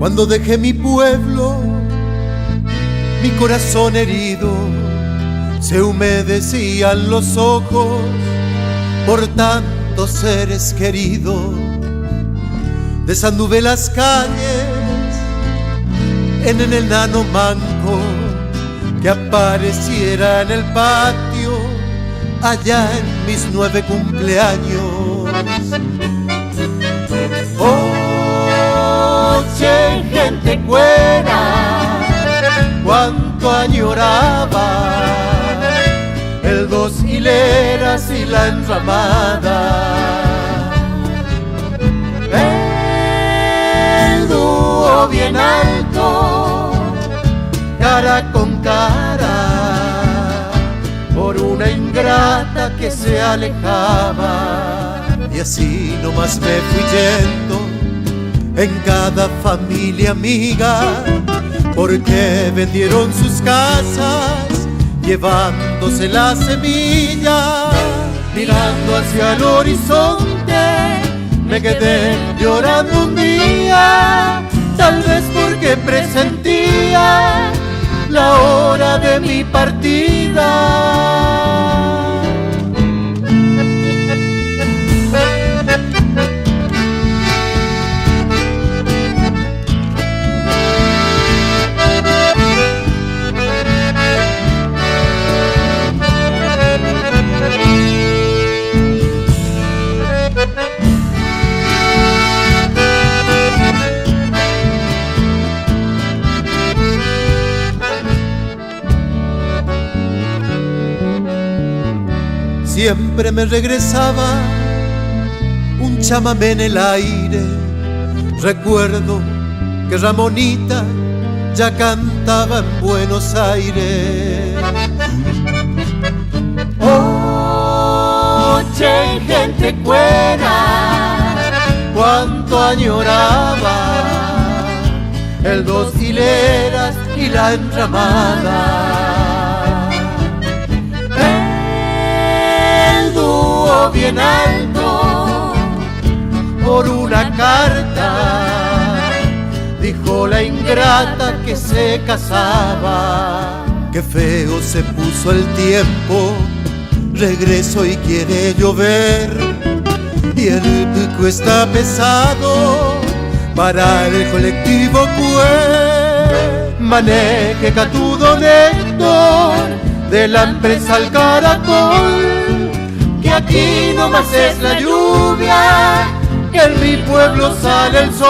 Cuando dejé mi pueblo, mi corazón herido, se humedecían los ojos por tantos seres queridos. Desanduve las calles en el enano manco que apareciera en el patio allá en mis 9 cumpleaños. Oye, gente cuera, cuánto añoraba el 2 hileras y la enramada. El dúo bien alto, cara con cara, por una ingrata que se alejaba. Y así nomás me fui yendo en cada familia amiga, porque vendieron sus casas llevándose la semilla. Mirando hacia el horizonte me quedé llorando un día, tal vez porque presentía la hora de mi partida. Siempre me regresaba un chamamé en el aire. Recuerdo que Ramonita ya cantaba en Buenos Aires. Oye, gente cuera, cuánto añoraba el 2 hileras y la enramada. Bien alto, por una carta, dijo la ingrata que se casaba. Qué feo se puso el tiempo, regreso y quiere llover, y el pico está pesado para el colectivo Cue. Maneje Catudo Néctor de la empresa El Caracol, que aquí nomás es la lluvia, que en mi pueblo sale el sol.